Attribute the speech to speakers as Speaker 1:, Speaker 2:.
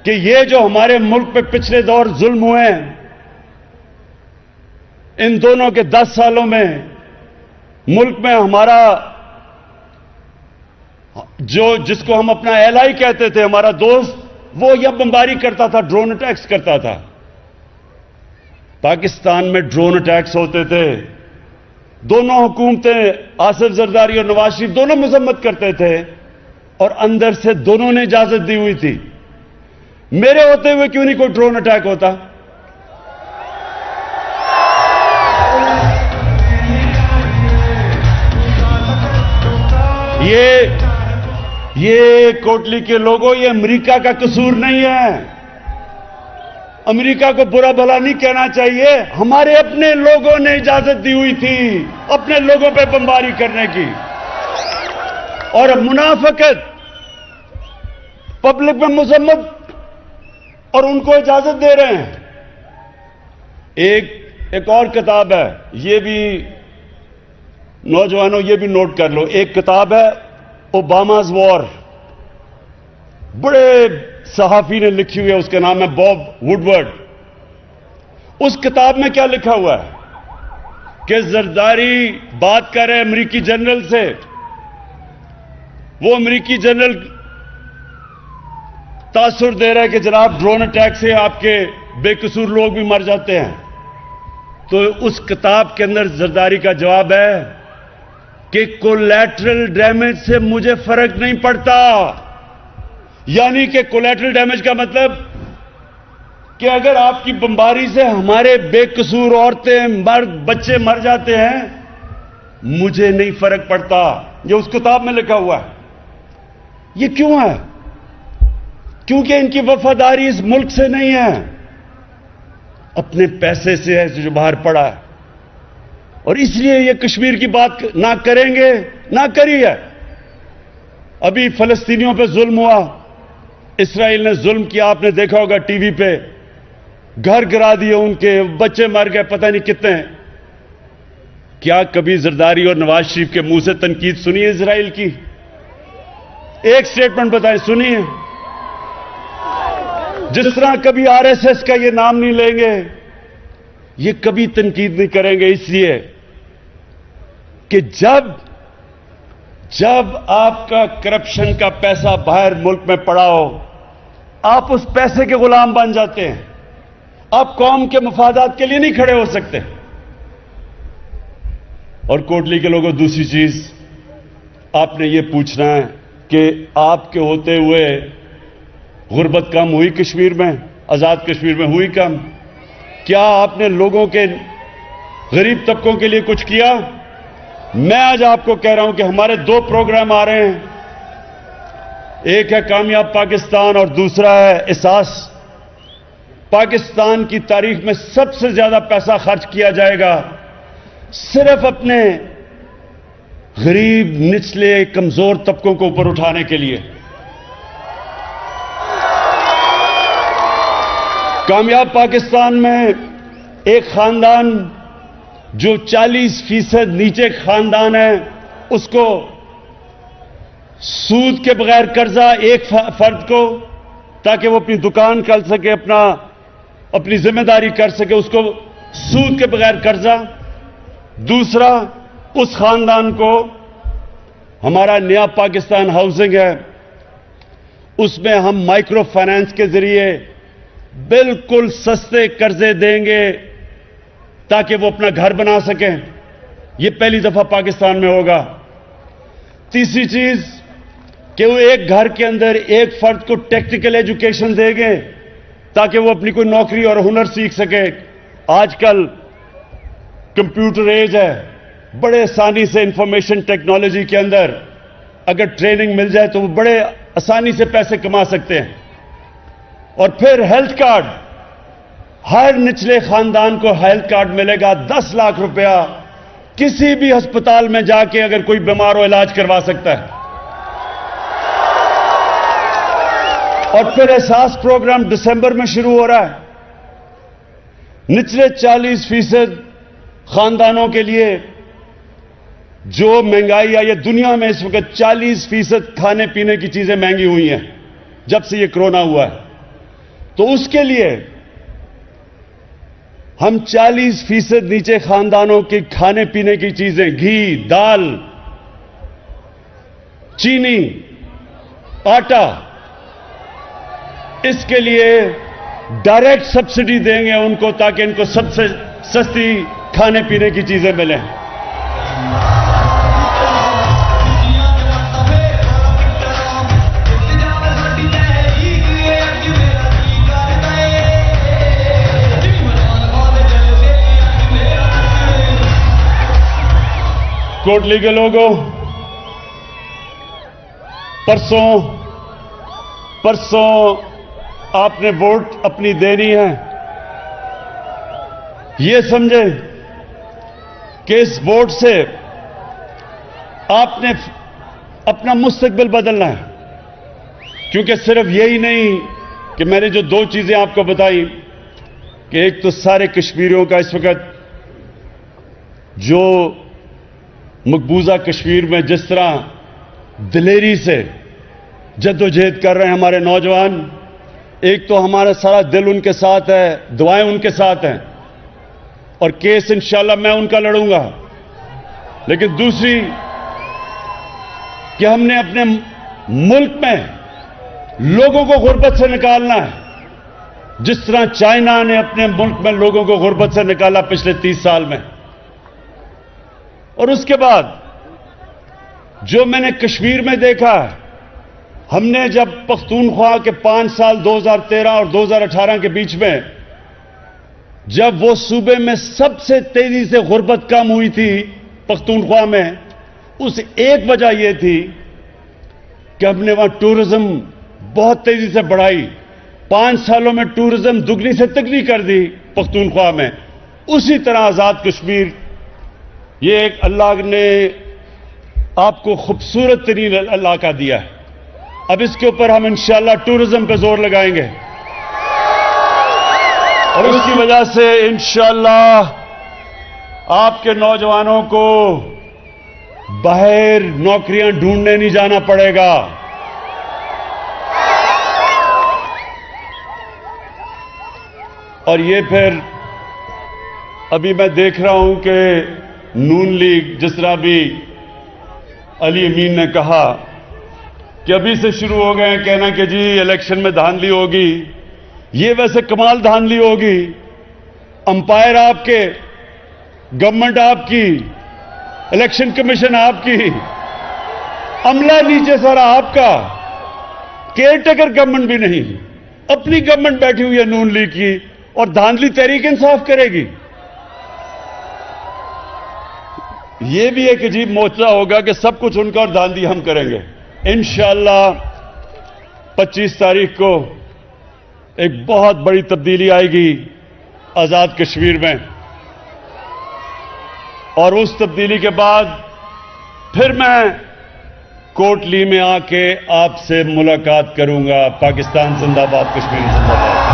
Speaker 1: कि ये जो हमारे मुल्क पे पिछले दौर जुल्म हुए हैं, इन दोनों के 10 सालों में मुल्क में हमारा जिसको हम अपना एलआई कहते थे, हमारा दोस्त, वो यह बमबारी करता था, ड्रोन अटैक्स करता था। पाकिस्तान में ड्रोन अटैक्स होते थे। दोनों हुकूमतें, आसिफ जरदारी और नवाज शरीफ, दोनों मजम्मत करते थे और अंदर से दोनों ने इजाजत दी हुई थी। मेरे होते हुए क्यों नहीं कोई ड्रोन अटैक होता? ये कोटली के लोगों, ये अमेरिका का कसूर नहीं है। अमेरिका को बुरा भला नहीं कहना चाहिए। हमारे अपने लोगों ने इजाजत दी हुई थी अपने लोगों पे बमबारी करने की, और मुनाफिकत, पब्लिक में मजम्मत, और उनको इजाजत दे रहे हैं। एक और किताब है, ये भी नौजवानों ये भी नोट कर लो। एक किताब है ओबामा's वॉर, बड़े सहाफी ने लिखी हुई है, उसका नाम है बॉब वुडवर्ड। उस किताब में क्या लिखा हुआ है कि जरदारी बात कर रहे हैं अमेरिकी जनरल से। वो अमेरिकी जनरल तासुर दे रहा है कि जनाब ड्रोन अटैक से आपके बेकसूर लोग भी मर जाते हैं। तो उस किताब के अंदर जरदारी का जवाब है कि कोलैटरल डैमेज से मुझे फर्क नहीं पड़ता। यानी कि कोलैटरल डैमेज का मतलब कि अगर आपकी बमबारी से हमारे बेकसूर औरतें, मर्द, बच्चे मर जाते हैं, मुझे नहीं फर्क पड़ता। ये उस किताब में लिखा हुआ है। ये क्यों है? क्योंकि इनकी वफादारी इस मुल्क से नहीं है, अपने पैसे से है जो बाहर पड़ा है। और इसलिए ये कश्मीर की बात ना करेंगे, ना करी है। अभी फलस्तीनियों पे जुल्म हुआ, इसराइल ने जुल्म किया, आपने देखा होगा टीवी पे, घर गिरा दिए उनके, बच्चे मर गए, पता नहीं कितने। क्या कभी जरदारी और नवाज शरीफ के मुंह से तनकीद सुनी है इसराइल की? एक स्टेटमेंट बताएं, सुनी है? जिस तरह कभी आरएसएस का ये नाम नहीं लेंगे, ये कभी तनकीद नहीं करेंगे, इसलिए कि जब आपका करप्शन का पैसा बाहर मुल्क में पड़ा हो, आप उस पैसे के गुलाम बन जाते हैं। आप कौम के मफादात के लिए नहीं खड़े हो सकते। और कोटली के लोगों, दूसरी चीज आपने ये पूछना है कि आपके होते हुए गुर्बत कम हुई कश्मीर में, आजाद कश्मीर में हुई कम? क्या आपने लोगों के, गरीब तबकों के लिए कुछ किया? मैं आज आपको कह रहा हूं कि हमारे 2 प्रोग्राम आ रहे हैं। एक है कामयाब पाकिस्तान और दूसरा है एहसास। पाकिस्तान की तारीख में सबसे ज्यादा पैसा खर्च किया जाएगा सिर्फ अपने गरीब, निचले, कमजोर तबकों को ऊपर उठाने के लिए। कामयाब पाकिस्तान में एक खानदान जो 40% नीचे खानदान है, उसको सूद के बगैर कर्जा, एक फर्द को, ताकि वो अपनी दुकान कर सके, अपनी जिम्मेदारी कर सके, उसको सूद के बगैर कर्जा। दूसरा, उस खानदान को हमारा नया पाकिस्तान हाउसिंग है, उसमें हम माइक्रो फाइनेंस के जरिए बिल्कुल सस्ते कर्जे देंगे ताकि वो अपना घर बना सकें। ये पहली दफा पाकिस्तान में होगा। तीसरी चीज कि वो एक घर के अंदर एक फर्द को टेक्निकल एजुकेशन देंगे ताकि वो अपनी कोई नौकरी और हुनर सीख सके। आजकल कंप्यूटर एज है, बड़े आसानी से इंफॉर्मेशन टेक्नोलॉजी के अंदर अगर ट्रेनिंग मिल जाए तो वो बड़े आसानी से पैसे कमा सकते हैं। और फिर हेल्थ कार्ड, हर निचले खानदान को हेल्थ कार्ड मिलेगा, 10 लाख रुपया किसी भी अस्पताल में जाके अगर कोई बीमार हो इलाज करवा सकता है। और फिर एहसास प्रोग्राम दिसंबर में शुरू हो रहा है। निचले 40% खानदानों के लिए जो महंगाई आई है दुनिया में इस वक्त, 40% खाने पीने की चीजें महंगी हुई हैं जब से ये कोरोना हुआ है। तो उसके लिए हम 40% नीचे खानदानों की खाने पीने की चीजें, घी, दाल, चीनी, आटा, इसके लिए डायरेक्ट सब्सिडी देंगे उनको, ताकि इनको सबसे सस्ती खाने पीने की चीजें मिलें। कोटली के लोगों, परसों आपने वोट अपनी देनी है, ये समझे कि इस वोट से आपने अपना मुस्तकबिल बदलना है। क्योंकि सिर्फ यही नहीं कि मैंने जो दो चीजें आपको बताई, कि एक तो सारे कश्मीरियों का इस वक्त जो मकबूजा कश्मीर में जिस तरह दिलेरी से जद्दोजहद कर रहे हैं हमारे नौजवान, एक तो हमारा सारा दिल उनके साथ है, दुआएं उनके साथ हैं, और केस इंशाल्लाह मैं उनका लड़ूंगा। लेकिन दूसरी कि हमने अपने मुल्क में लोगों को गुर्बत से निकालना है, जिस तरह चाइना ने अपने मुल्क में लोगों को गुर्बत से निकाला पिछले 30 साल में। और उसके बाद जो मैंने कश्मीर में देखा है, हमने जब पख्तूनख्वा के 5 साल 2013 और 2018 के बीच में, जब वो सूबे में सबसे तेजी से गुर्बत कम हुई थी पख्तूनख्वा में, उस एक वजह यह थी कि हमने वहां टूरिज्म बहुत तेजी से बढ़ाई। 5 सालों में टूरिज्म दुगनी से तिगनी कर दी पख्तूनख्वा में। उसी तरह आजाद कश्मीर, ये एक अल्लाह ने आपको खूबसूरत तरीन इलाका दिया है। अब इसके ऊपर हम इंशाअल्लाह टूरिज्म पे जोर लगाएंगे, और उसकी वजह से इंशाअल्लाह आपके नौजवानों को बाहर नौकरियां ढूंढने नहीं जाना पड़ेगा। और ये फिर अभी मैं देख रहा हूं कि नून लीग, जिस तरह भी अली अमीन ने कहा कि अभी से शुरू हो गए हैं कहना कि जी इलेक्शन में धांधली होगी। ये वैसे कमाल धांधली होगी, अंपायर आपके, गवर्नमेंट आपकी, इलेक्शन कमीशन आपकी, अमला नीचे सारा आपका, केयरटेकर गवर्नमेंट भी नहीं, अपनी गवर्नमेंट बैठी हुई है नून लीग की, और धांधली तहरीक इंसाफ करेगी। यह भी एक अजीब मोर्चा होगा कि सब कुछ उनका और धांधली हम करेंगे। इंशाअल्लाह 25 तारीख को एक बहुत बड़ी तब्दीली आएगी आजाद कश्मीर में, और उस तब्दीली के बाद फिर मैं कोटली में आके आपसे मुलाकात करूंगा। पाकिस्तान जिंदाबाद, कश्मीर जिंदाबाद।